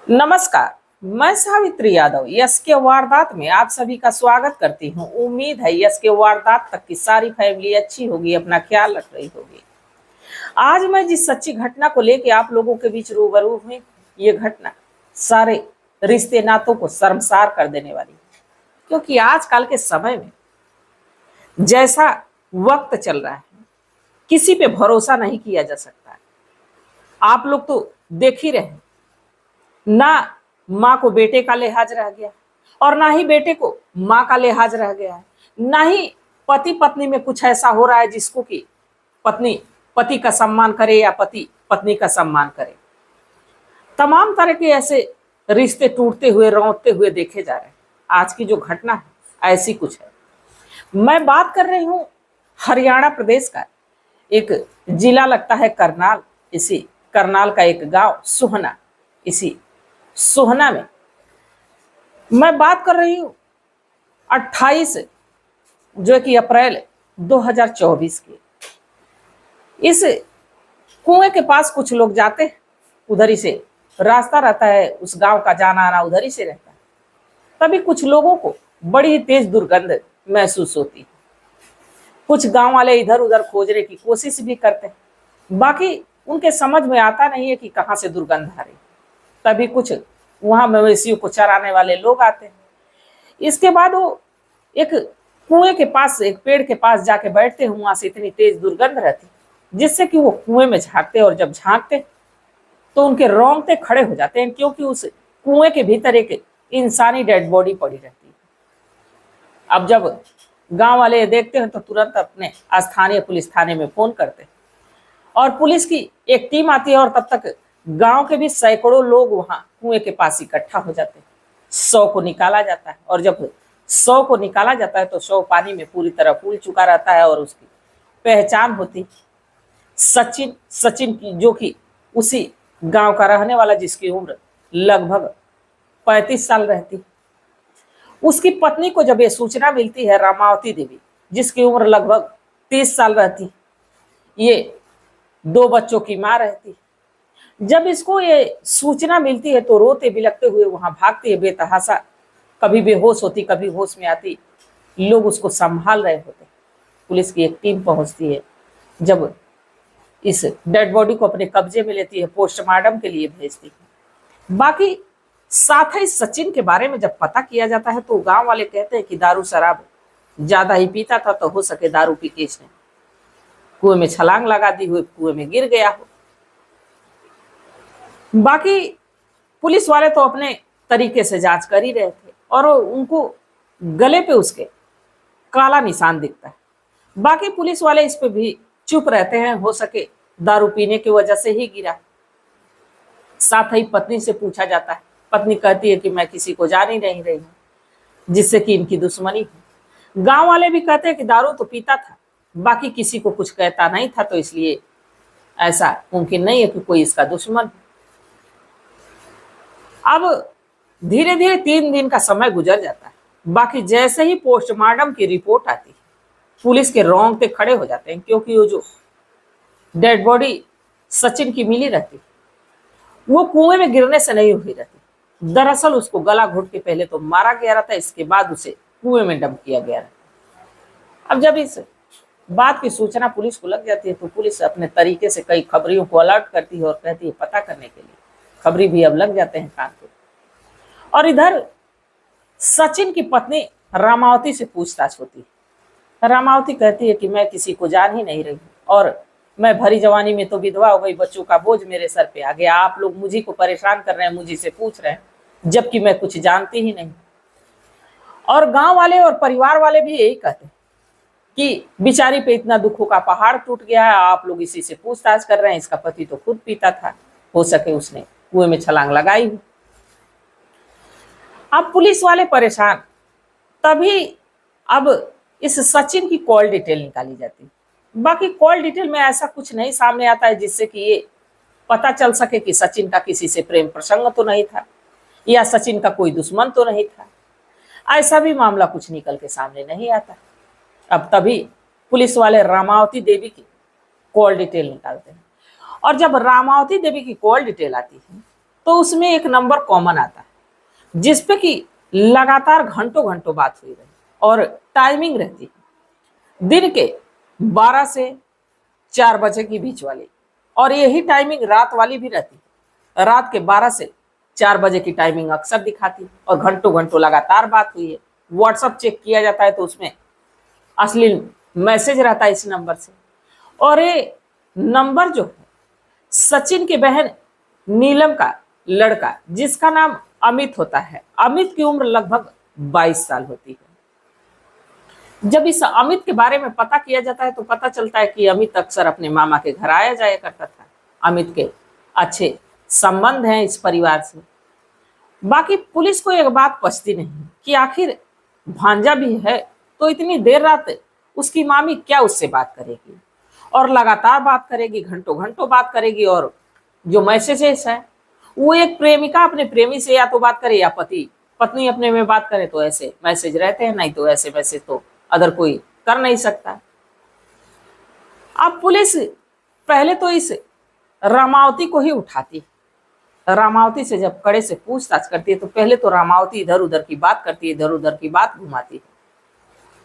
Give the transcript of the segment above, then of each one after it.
नमस्कार। मैं सावित्री यादव यस के वारदात में आप सभी का स्वागत करती हूँ। उम्मीद है यस के वारदात तक की सारी फैमिली अच्छी होगी, अपना ख्याल रख रही होगी। आज मैं जिस सच्ची घटना को लेकर आप लोगों के बीच रूबरू हुई, ये घटना सारे रिश्ते नातों को शर्मसार कर देने वाली है। क्योंकि आजकल के समय में जैसा वक्त चल रहा है, किसी पे भरोसा नहीं किया जा सकता। आप लोग तो देख ही रहे, ना माँ को बेटे का लिहाज रह गया और ना ही बेटे को माँ का लिहाज रह गया है। ना ही पति पत्नी में कुछ ऐसा हो रहा है जिसको कि पत्नी पति का सम्मान करे या पति पत्नी का सम्मान करे। तमाम तरह के ऐसे रिश्ते टूटते हुए रौंदते हुए देखे जा रहे हैं। आज की जो घटना है ऐसी कुछ है। मैं बात कर रही हूँ हरियाणा प्रदेश का एक जिला लगता है करनाल। इसी करनाल का एक गांव सोहना, इसी सोहना में मैं बात कर रही हूँ 28 जो कि अप्रैल 2024 की। इस कुएं के पास कुछ लोग जाते हैं, उधर ही से रास्ता रहता है, उस गांव का जाना आना उधर ही से रहता है। तभी कुछ लोगों को बड़ी तेज दुर्गंध महसूस होती है। कुछ गांव वाले इधर उधर खोजने की कोशिश भी करते हैं, बाकी उनके समझ में आता नहीं है कि कहाँ से दुर्गंध आ रही। तभी कुछ वहां मवेशियों को चराने वाले लोग आते हैं। इसके बाद वो एक कुएं के पास, एक पेड़ के पास जाके बैठते हैं। वहां से इतनी तेज दुर्गंध रहती जिससे कि वो कुएं में झांकते, और जब झांकते तो उनके रोंगटे खड़े हो जाते हैं, क्योंकि उस कुएं के भीतर एक इंसानी डेड बॉडी पड़ी रहती है। अब जब गांव वाले देखते हैं तो तुरंत अपने स्थानीय पुलिस थाने में फोन करते हैं और पुलिस की एक टीम आती है, और तब तक गांव के भी सैकड़ों लोग वहां कुएं के पास इकट्ठा हो जाते हैं। 100 को निकाला जाता है, और जब 100 को निकाला जाता है तो 100 पानी में पूरी तरह फूल चुका रहता है। और उसकी पहचान होती सचिन, सचिन की, जो कि उसी गांव का रहने वाला, जिसकी उम्र लगभग 35 साल रहती। उसकी पत्नी को जब ये सूचना मिलती है, रामावती देवी, जिसकी उम्र लगभग 30 साल रहती, ये 2 बच्चों की माँ रहती। जब इसको ये सूचना मिलती है तो रोते बिलखते हुए वहां भागती है बेतहाशा। कभी बेहोश होती, कभी होश में आती। लोग उसको संभाल रहे होते। पुलिस की एक टीम पहुंचती है, जब इस डेड बॉडी को अपने कब्जे में लेती है, पोस्टमार्टम के लिए भेजती है। बाकी साथ ही सचिन के बारे में जब पता किया जाता है तो गांव वाले कहते हैं कि दारू शराब ज्यादा ही पीता था, तो हो सके दारू पी के इसने कुएं में छलांग लगा दी, हुए कुएं में गिर गया हो। बाकी पुलिस वाले तो अपने तरीके से जांच कर ही रहे थे, और उनको गले पे उसके काला निशान दिखता है। बाकी पुलिस वाले इस पे भी चुप रहते हैं, हो सके दारू पीने की वजह से ही गिरा। साथ ही पत्नी से पूछा जाता है, पत्नी कहती है कि मैं किसी को जान ही नहीं रही हूँ, जिससे कि इनकी दुश्मनी है। गांव वाले भी कहते हैं कि दारू तो पीता था, बाकी किसी को कुछ कहता नहीं था, तो इसलिए ऐसा मुमकिन नहीं है कि कोई इसका दुश्मन। अब धीरे धीरे 3 दिन का समय गुजर जाता है। बाकी जैसे ही पोस्टमार्टम की रिपोर्ट आती है, पुलिस के रोंगटे खड़े हो जाते हैं, क्योंकि वो जो डेड बॉडी सचिन की मिली रहती, वो कुएं में गिरने से नहीं हुई रहती। दरअसल उसको गला घोट के पहले तो मारा गया रहता, इसके बाद उसे कुएं में डंप किया गया रहता। अब जब इस बात की सूचना पुलिस को लग जाती है तो पुलिस अपने तरीके से कई खबरियों को अलर्ट करती है और कहती है पता करने के लिए। खबरी भी अब लग जाते हैं काम पे। और इधर सचिन की पत्नी रामावती से पूछताछ होती है। रामावती कहती है कि मैं किसी को जान ही नहीं रही, और मैं भरी जवानी में तो विधवा हो गई, बच्चों का बोझ मेरे सर पे आ गया। आप लोग मुझी को परेशान कर रहे हैं, मुझी से पूछ रहे हैं, जबकि मैं कुछ जानती ही नहीं। और गांव वाले और परिवार वाले भी यही कहते हैं कि बिचारी पे इतना दुखों का पहाड़ टूट गया है, आप लोग इसी से पूछताछ कर रहे हैं। इसका पति तो खुद पीता था, हो सके उसने कुएं में छलांग लगाई। अब पुलिस वाले परेशान। तभी अब इस सचिन की कॉल डिटेल निकाली जाती। बाकी कॉल डिटेल में ऐसा कुछ नहीं सामने आता है जिससे कि ये पता चल सके कि सचिन का किसी से प्रेम प्रसंग तो नहीं था, या सचिन का कोई दुश्मन तो नहीं था। ऐसा भी मामला कुछ निकल के सामने नहीं आता। अब तभी पुलिस वाले रामावती देवी की कॉल डिटेल निकालते हैं, और जब रामावती देवी की कॉल डिटेल आती है तो उसमें एक नंबर कॉमन आता है जिसपे कि लगातार घंटों घंटों बात हुई रही और टाइमिंग रहती है दिन के 12 से 4 बजे के बीच वाली, और यही टाइमिंग रात वाली भी रहती है। रात के 12 से 4 बजे की टाइमिंग अक्सर दिखाती है और घंटों घंटों लगातार बात हुई है। व्हाट्सअप चेक किया जाता है तो उसमें अश्लील मैसेज रहता है इस नंबर से। और ये नंबर जो है सचिन की बहन नीलम का लड़का जिसका नाम अमित होता है, अमित की उम्र लगभग 22 साल होती है। जब इस अमित के बारे में पता किया जाता है तो पता चलता है कि अमित अक्सर अपने मामा के घर आया जाया करता था। अमित के अच्छे संबंध हैं इस परिवार से। बाकी पुलिस को एक बात पचती नहीं कि आखिर भांजा भी है तो इतनी देर रात उसकी मामी क्या उससे बात करेगी, और लगातार बात करेगी, घंटों घंटों बात करेगी। और जो मैसेजेस है वो एक प्रेमिका अपने प्रेमी से या तो बात करे या पति पत्नी अपने में बात करे तो ऐसे मैसेज रहते हैं, नहीं तो ऐसे मैसेज तो अदर कोई कर नहीं सकता। अब पुलिस पहले तो इस रामावती को ही उठाती। रामावती से जब कड़े से पूछताछ करती है तो पहले तो रामावती इधर उधर की बात करती है, इधर उधर की बात घुमाती है।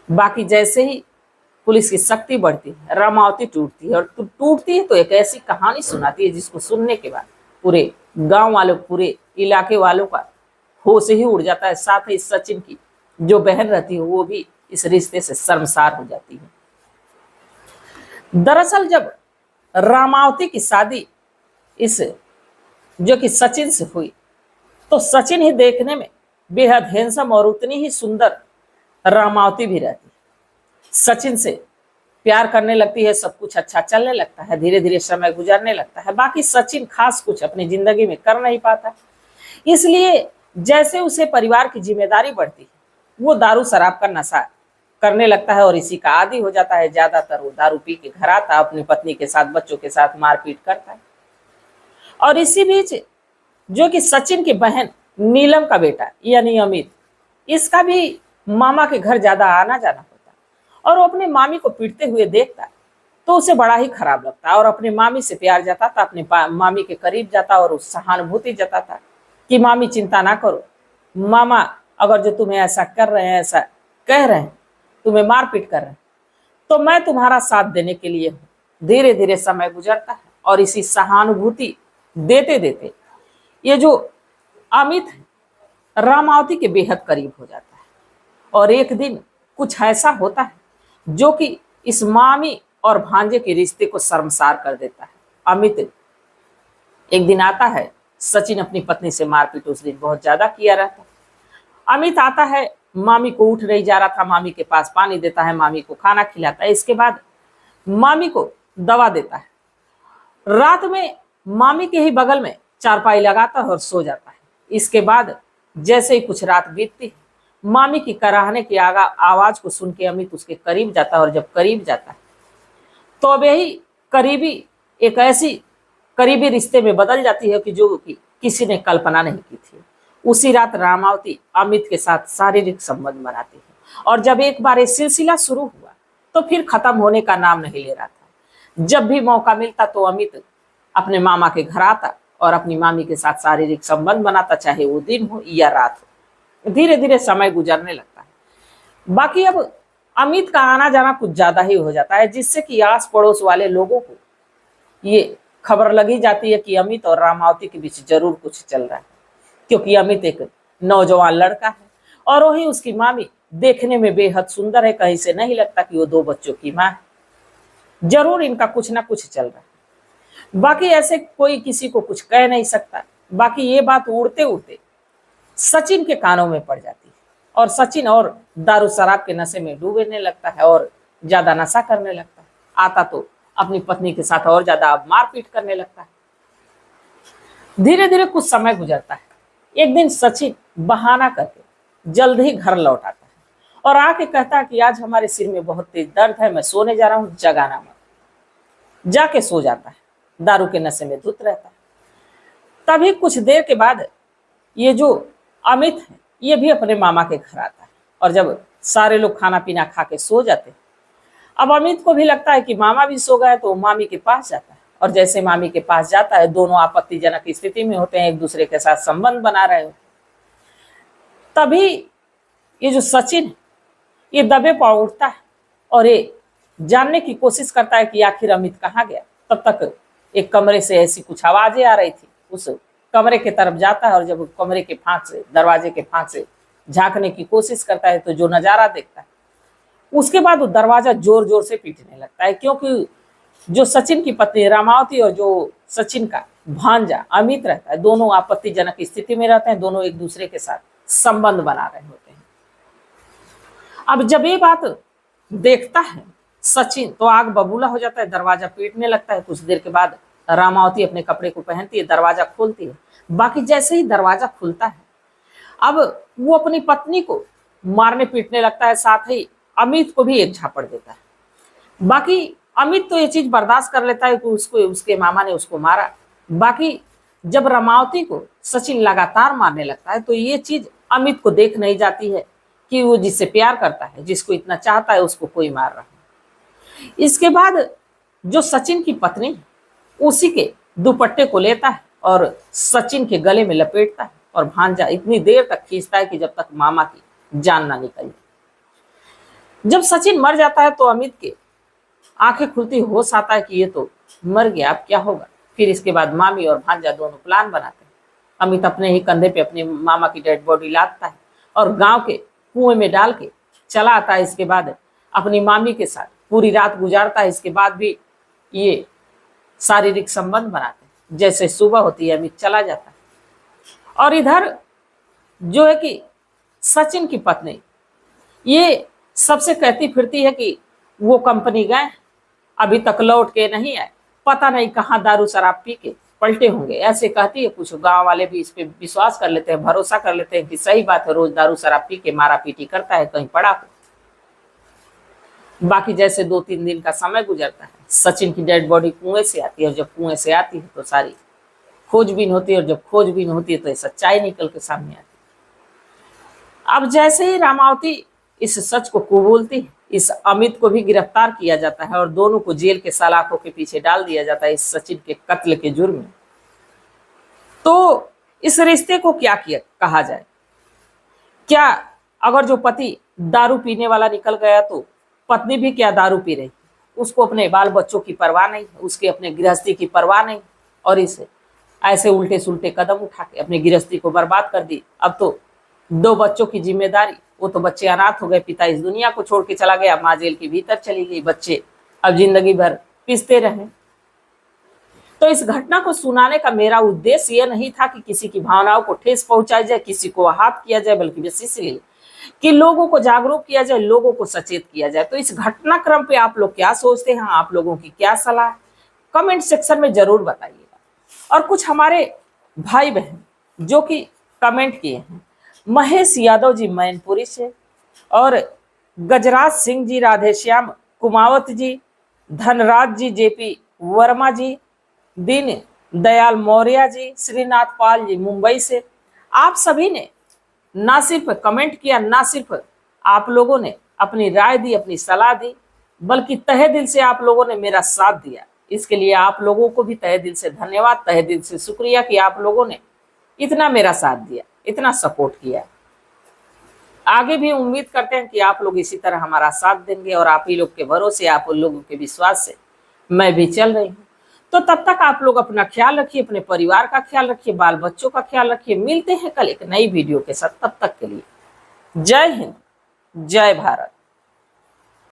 बाकी जैसे ही पुलिस की शक्ति बढ़ती है रामावती टूटती है, और टूटती है तो एक ऐसी कहानी सुनाती है जिसको सुनने के बाद पूरे गांव वालों, पूरे इलाके वालों का होश ही उड़ जाता है। साथ ही सचिन की जो बहन रहती है वो भी इस रिश्ते से शर्मसार हो जाती है। दरअसल जब रामावती की शादी इस जो कि सचिन से हुई तो सचिन ही देखने में बेहद हैंडसम और उतनी ही सुंदर रामावती भी रहती है। सचिन से प्यार करने लगती है, सब कुछ अच्छा चलने लगता है, धीरे धीरे समय गुजरने लगता है। बाकी सचिन खास कुछ अपनी जिंदगी में कर नहीं पाता, इसलिए जैसे उसे परिवार की जिम्मेदारी बढ़ती है वो दारू शराब का नशा करने लगता है और इसी का आदी हो जाता है। ज्यादातर वो दारू पी के घर आता, अपनी पत्नी के साथ, बच्चों के साथ मारपीट करता है। और इसी बीच जो कि सचिन की बहन नीलम का बेटा यानी अमित, इसका भी मामा के घर ज्यादा आना जाना होता और वो अपने मामी को पीटते हुए देखता तो उसे बड़ा ही खराब लगता और अपने मामी से प्यार जताता, अपने मामी के करीब जाता और उस सहानुभूति जताता कि मामी चिंता ना करो, मामा अगर जो तुम्हें ऐसा कर रहे हैं, ऐसा कह रहे हैं, तुम्हें मारपीट कर रहे हैं तो मैं तुम्हारा साथ देने के लिए हूं। धीरे धीरे समय गुजरता है और इसी सहानुभूति देते देते ये जो अमित है रामावती के बेहद करीब हो जाता है। और एक दिन कुछ ऐसा होता है जो कि इस मामी और भांजे के रिश्ते को शर्मसार कर देता है। अमित एक दिन आता है, सचिन अपनी पत्नी से मारपीट उस दिन बहुत ज्यादा किया रहता। अमित आता है, मामी को उठ नहीं जा रहा था, मामी के पास पानी देता है, मामी को खाना खिलाता है, इसके बाद मामी को दवा देता है। रात में मामी के ही बगल में चारपाई लगाता है और सो जाता है। इसके बाद जैसे ही कुछ रात बीतती है मामी की कराहने की आवाज को सुन के अमित उसके करीब जाता है और जब करीब जाता है तो अब यही करीबी एक ऐसी करीबी रिश्ते में बदल जाती है कि जो कि किसी ने कल्पना नहीं की थी। उसी रात रामावती अमित के साथ शारीरिक संबंध बनाती है और जब एक बार ये सिलसिला शुरू हुआ तो फिर खत्म होने का नाम नहीं ले रहा था। जब भी मौका मिलता तो अमित अपने मामा के घर आता और अपनी मामी के साथ शारीरिक संबंध बनाता, चाहे वो दिन हो या रात हो। धीरे धीरे समय गुजरने लगता है। बाकी अब अमित का आना जाना कुछ ज्यादा ही हो जाता है जिससे कि आस पड़ोस वाले लोगों को ये खबर लगी जाती है कि अमित और रामावती के बीच जरूर कुछ चल रहा है, क्योंकि अमित एक नौजवान लड़का है और वही उसकी मामी देखने में बेहद सुंदर है। कहीं से नहीं लगता कि वो 2 बच्चों की माँ है। जरूर इनका कुछ ना कुछ चल रहा है। बाकी ऐसे कोई किसी को कुछ कह नहीं सकता। बाकी ये बात उड़ते उड़ते सचिन के कानों में पड़ जाती है और सचिन और दारू शराब के नशे में डूबने लगता है और ज्यादा नशा करने लगता है। आता तो अपनी पत्नी के साथ और ज्यादा मारपीट करने लगता है। धीरे धीरे कुछ समय गुजरता है। एक दिन सचिन बहाना करके जल्द ही घर लौट आता है और आके कहता है कि आज हमारे सिर में बहुत तेज दर्द है, मैं सोने जा रहा हूँ, जगाना मत। जाके सो जाता है, दारू के नशे में धुत रहता है। तभी कुछ देर के बाद ये जो अमित है ये भी अपने मामा के घर आता है और जब सारे लोग खाना पीना खा के सो जाते हैं अब अमित को भी लगता है कि मामा भी सो गए तो मामी के पास जाता है और जैसे मामी के पास जाता है, दोनों आपत्तिजनक स्थिति में होते हैं, एक दूसरे के साथ संबंध बना रहे हो। तभी ये जो सचिन, ये दबे पा उठता है और ये जानने की कोशिश करता है कि आखिर अमित कहाँ गया। तब तक एक कमरे से ऐसी कुछ आवाजें आ रही थी, उस कमरे के तरफ जाता है और जब कमरे के फांक से, दरवाजे के फांक से झांकने की कोशिश करता है तो जो नजारा देखता है, उसके बाद वो दरवाजा जोर जोर से पीटने लगता है, क्योंकि जो सचिन की पत्नी रामावती और जो सचिन का भांजा अमित रहता है, दोनों आपत्तिजनक स्थिति में रहते हैं, दोनों एक दूसरे के साथ संबंध बना रहे होते हैं। अब जब ये बात देखता है सचिन तो आग बबूला हो जाता है, दरवाजा पीटने लगता है। कुछ देर के बाद रामावती अपने कपड़े को पहनती है, दरवाजा खोलती है। बाकी जैसे ही दरवाजा खुलता है, अब वो अपनी पत्नी को मारने पीटने लगता है, साथ ही अमित को भी एक झापड़ देता है। बाकी अमित तो ये चीज बर्दाश्त कर लेता है कि उसको उसके मामा ने उसको मारा। बाकी जब रामावती को सचिन लगातार मारने लगता है तो ये चीज अमित को देख नहीं जाती है कि वो जिससे प्यार करता है, जिसको इतना चाहता है, उसको कोई मार रहा है। इसके बाद जो सचिन की पत्नी उसी के दुपट्टे को लेता है और सचिन के गले में लपेटता है और भांजा इतनी देर तक खींचता है कि जब तक मामा की जान ना निकले। जब सचिन मर जाता है तो अमित के आंखें खुलती, होश आता है कि ये तो मर गया, अब क्या होगा। फिर इसके बाद मामी और भांजा दोनों प्लान बनाते हैं। अमित अपने ही कंधे पे अपने मामा की डेड बॉडी लादता है और गांव के कुएं में डाल के चला आता है। इसके बाद अपनी मामी के साथ पूरी रात गुजारता है। इसके बाद भी ये शारीरिक संबंध बनाते हैं। जैसे सुबह होती है अमित चला जाता है। और इधर जो है कि सचिन की पत्नी ये सबसे कहती फिरती है कि वो कंपनी गए, अभी तक लौट के नहीं आए, पता नहीं कहाँ दारू शराब पी के पलटे होंगे, ऐसे कहती है। कुछ गांव वाले भी इस पे विश्वास कर लेते हैं, भरोसा कर लेते हैं कि सही बात है, रोज दारू शराब पी के मारा पीटी करता है, कहीं पड़ा हो। बाकी जैसे 2-3 दिन का समय गुजरता है, सचिन की डेड बॉडी कुएं से आती है और जब कुएं से आती है तो सारी खोजबीन होती है और जब खोजबीन होती है तो सच्चाई निकल के सामने आती है। अब जैसे ही रामावती इस सच को कबूलती है, इस अमित को भी गिरफ्तार किया जाता है और दोनों को जेल के सलाखों के पीछे डाल दिया जाता है इस सचिन के कत्ल के जुर्म में। तो इस रिश्ते को क्या किया कहा जाए? क्या अगर जो पति दारू पीने वाला निकल गया तो पत्नी भी क्या दारू पी रही? उसको अपने बाल बच्चों की परवाह नहीं, उसके अपने गृहस्थी की परवाह नहीं, और इसे ऐसे उल्टे सुल्टे कदम उठा के अपनी गृहस्थी को बर्बाद कर दी। अब तो 2 बच्चों की जिम्मेदारी, वो तो बच्चे अनाथ हो गए, पिता इस दुनिया को छोड़ के चला गया, माँ जेल के भीतर चली गई, बच्चे अब जिंदगी भर पिसते रहे। तो इस घटना को सुनाने का मेरा उद्देश्य यह नहीं था कि किसी की भावनाओं को ठेस पहुंचाई जाए, किसी को आहत किया जाए, बल्कि बस इसलिए कि लोगों को जागरूक किया जाए, लोगों को सचेत किया जाए। तो इस घटनाक्रम पे आप लोग क्या सोचते हैं? आप लोगों की क्या सलाह, कमेंट सेक्शन में जरूर बताइएगा। और कुछ हमारे भाई बहन जो कि कमेंट किए हैं, महेश यादव जी मैनपुरी से, और गजराज सिंह जी, राधेश्याम कुमावत जी, धनराज जी, जेपी वर्मा जी, दीन दयाल मौर्य जी, श्रीनाथ पाल जी मुंबई से, आप सभी ने ना सिर्फ कमेंट किया, ना सिर्फ आप लोगों ने अपनी राय दी, अपनी सलाह दी, बल्कि तहे दिल से आप लोगों ने मेरा साथ दिया। इसके लिए आप लोगों को भी तहे दिल से धन्यवाद, तहे दिल से शुक्रिया कि आप लोगों ने इतना मेरा साथ दिया, इतना सपोर्ट किया। आगे भी उम्मीद करते हैं कि आप लोग इसी तरह हमारा साथ देंगे और आप ही लोग के भरोसे, आप उन लोगों के विश्वास से मैं भी चल रही हूँ। तो तब तक आप लोग अपना ख्याल रखिए, अपने परिवार का ख्याल रखिए, बाल बच्चों का ख्याल रखिए। मिलते हैं कल एक नई वीडियो के साथ, तब तक के लिए जय हिंद, जय भारत।